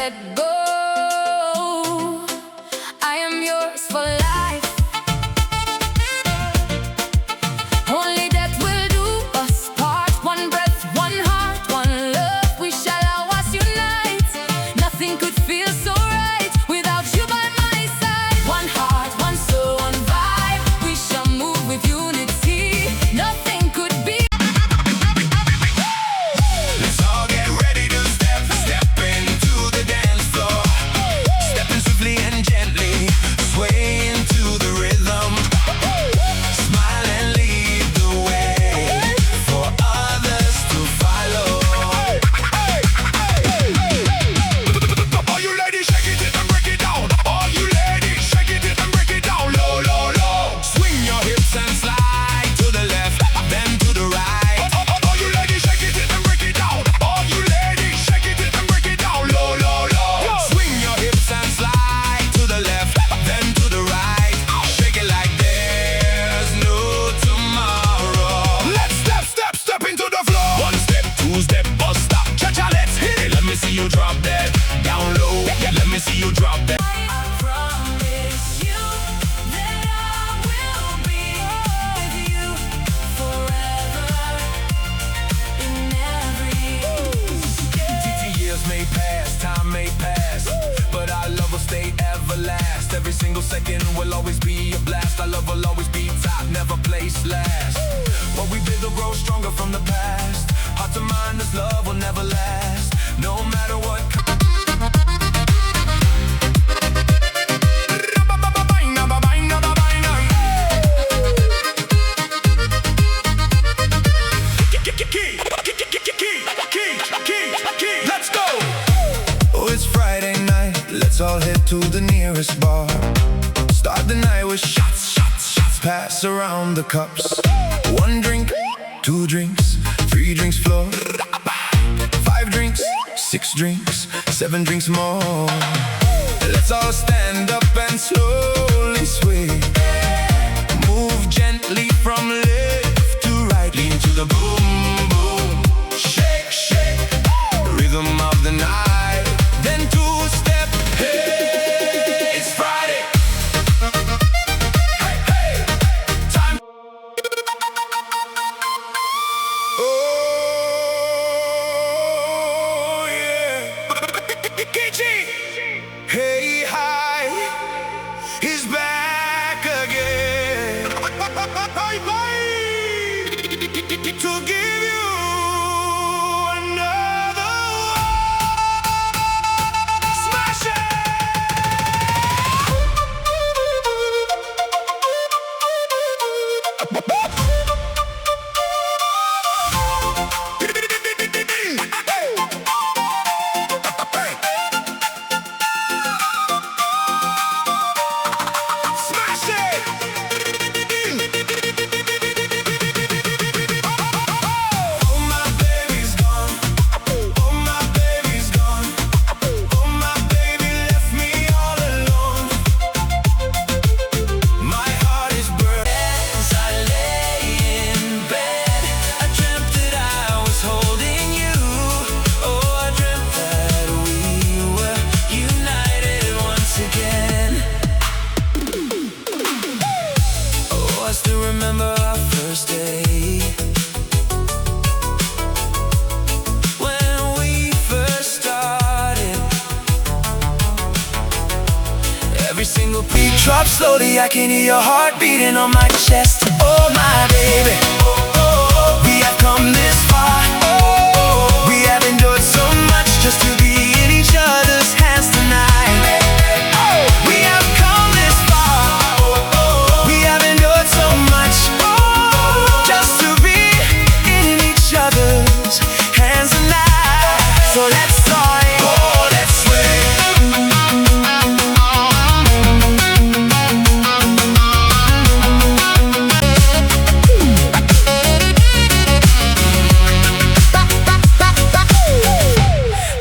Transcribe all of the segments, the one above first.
let go. I am yours for life. Only death will do us part. One breath, one heart, one love. We shall always unite. Nothing could feel so right without you by my side. One heart, one soul, one vibe. We shall move with unity. Nothing could be. Let's all get ready to step into the dance floor. Stepping swiftly and gently, sway into the rhythm. Smile and lead the way for others to follow. All you ladies, shake it and break it down. All you ladies, shake it and break it down. Low, low, low. Swing your hips and slide to the left, then to the right. All you ladies, shake it and break it down. All you ladies, shake it and break it down. Low, low, low. Swing your hips and slide to the left, then to the right. Shake it like there's no tomorrow. Let's step into the floor. One step, two step, bust stop. Cha-cha, let's hit it. Let me see you drop that down low. Let me see you drop that. I promise you that I will be with you forever in every Years may pass, time may pass, but our love will stay everlast. Every single second will always be a blast. Our love will always be top, never place last. What we build will grow stronger from the past. Heart to mind, this love will never last, no matter what. Let's go! Oh, it's Friday night. Let's all head to the nearest bar. Start the night with shots. Pass around the cups. One drink, two drinks, three drinks floor. 5 drinks, 6 drinks, 7 drinks more. Let's all stand up and slowly sway. Move gently from left to right. Lean to the boom, boom. Shake, shake, rhythm of the night. Then 2 step, hey, it's Friday. Hey, hey, time. Oh, yeah. Hey, hi, he's back again. To give you another smash remember our first day, when we first started. Every single beat drops slowly. I can hear your heart beating on my chest. Oh my baby, we have come this far. We have endured so much just to be in each other's hands tonight. We have come this far. We have endured so much just to be in each other's hands tonight. So let's start. Oh, let's sway.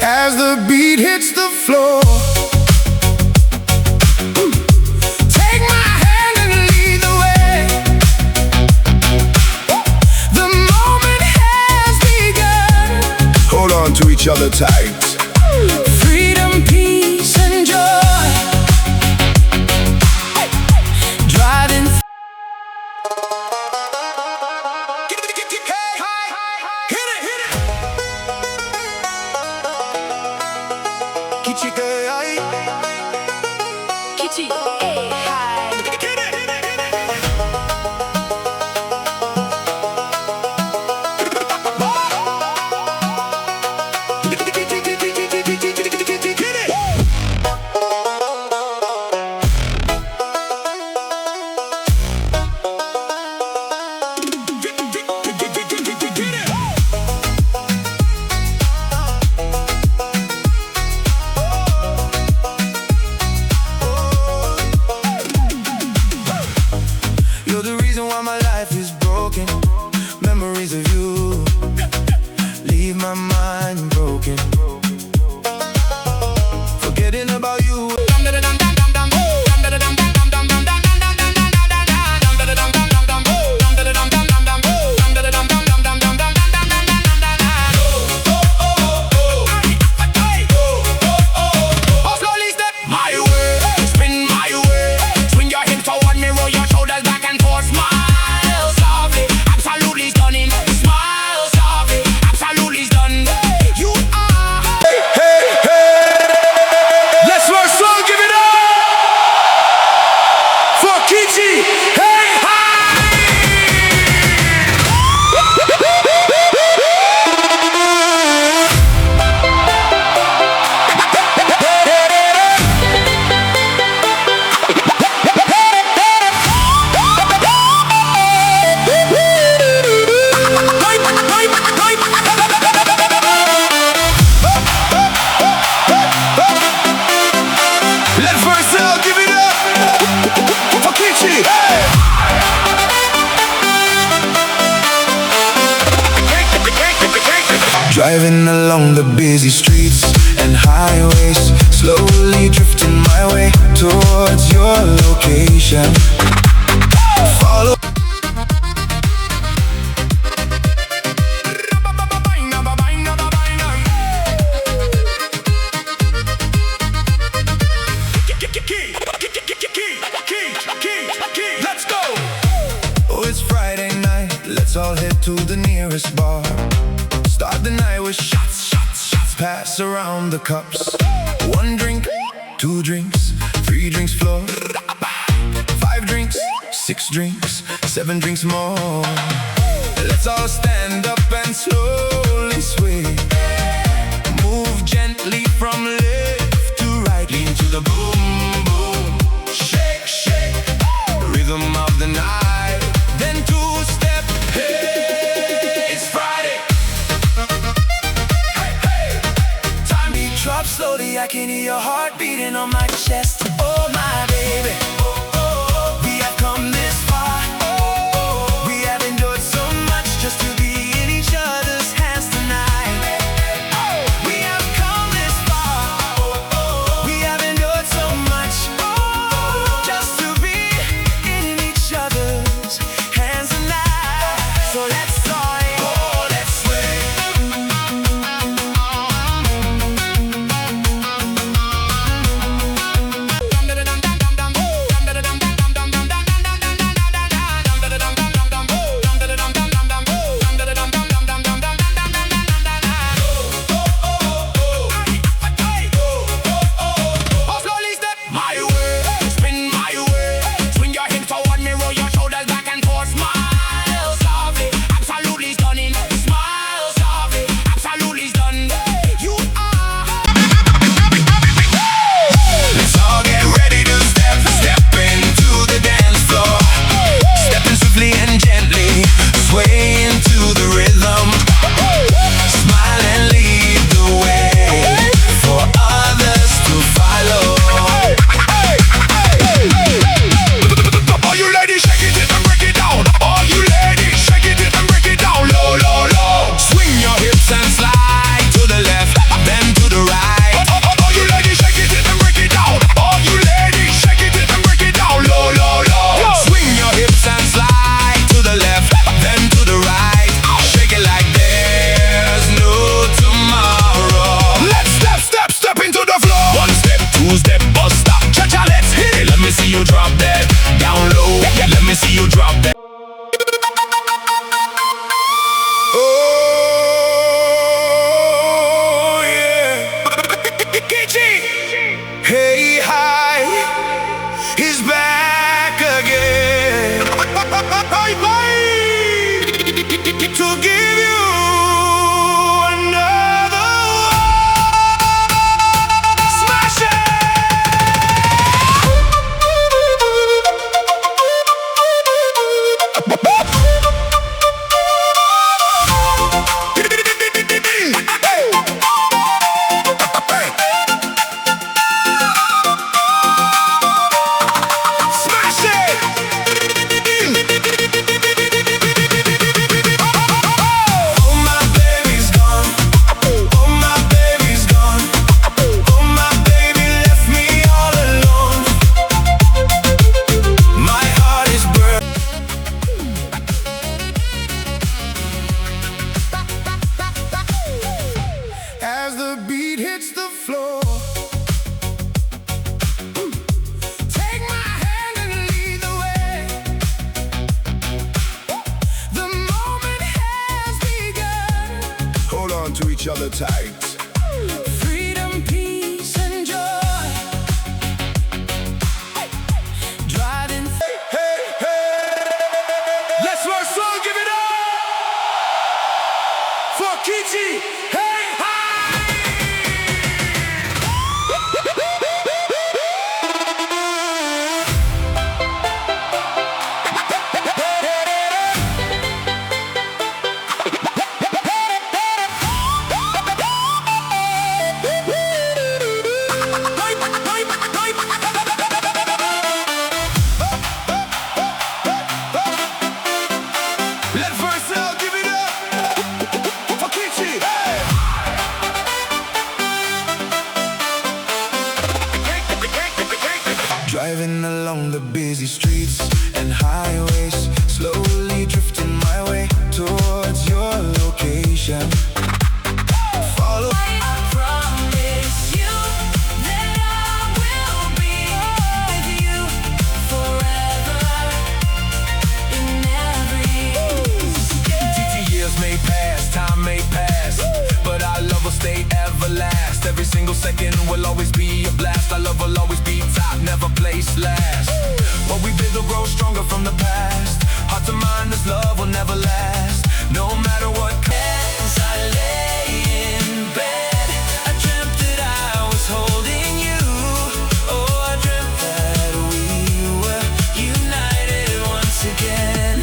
As the beat hits the floor, take my hand and lead the way. The moment has begun. Hold on to each other tight. Freedom, peace. Kitty, hey, hi. You're the reason why my life is broken. Memories of you leave my mind broken. Forgetting about you. Driving along the busy streets and highways, slowly drifting my way towards your location. Follow. Let's go! Oh, it's Friday night, let's all head to the nearest bar. Start the night with shots, shots, shots. Pass around the cups. 1 drink, 2 drinks, 3 drinks floor. 5 drinks, 6 drinks, 7 drinks more. Let's all stand up and slowly sway. Move gently from left to right. Lean to the boom, boom. Shake, shake. Rhythm of the night. Then 2-step. Hey, it's Friday. Drop slowly, I can hear your heart beating on my chest. Oh my baby, we have come this far. We have endured so much just to be in each other's hands tonight. We have come this far. We have endured so much just to be in each other's hands tonight. So let's to give you another smash it. As the beat hits the floor, take my hand and lead the way. The moment has begun. Hold on to each other tight. Freedom, peace, and joy. Driving. Hey, hey, hey. Let's work slow, give it up for Kichi. Hey, hi. Let Versailles give it up for Kichi. Hey. Driving along the busy streets and highways, slowly drifting my way towards your location. Follow. I promise you that I will be with you forever in every Years may pass, time may pass, but our love will stay everlast. Every single second will always be a blast. Our love will always be top, never place last. What we build will grow stronger from the past. Heart to mind, this love will never last, no matter what. As I lay in bed, I dreamt that I was holding you. Oh, I dreamt that we were united once again.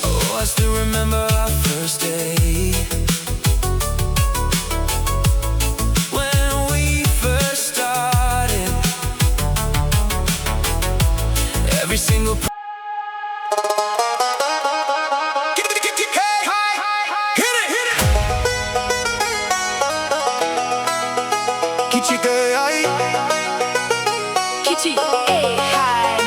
Oh, I still remember our first day, when we first started. Every single Kichi. Hey, hi.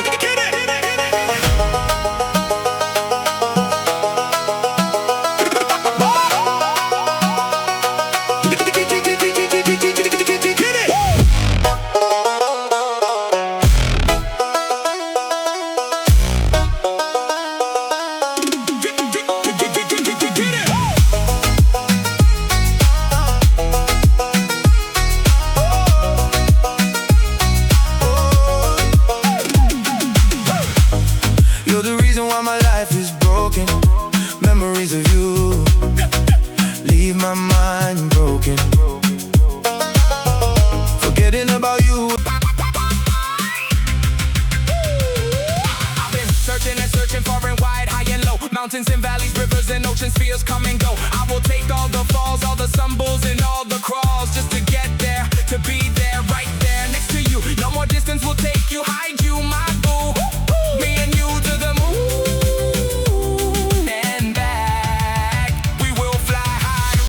You're the reason why my life is broken. Memories of you leave my mind broken. Forgetting about you. I've been searching and searching far and wide, high and low. Mountains and valleys, rivers and oceans, fields come and go. I will take all the falls, all the stumbles and all the crawls, just to get there, to be there, right there next to you. No more distance will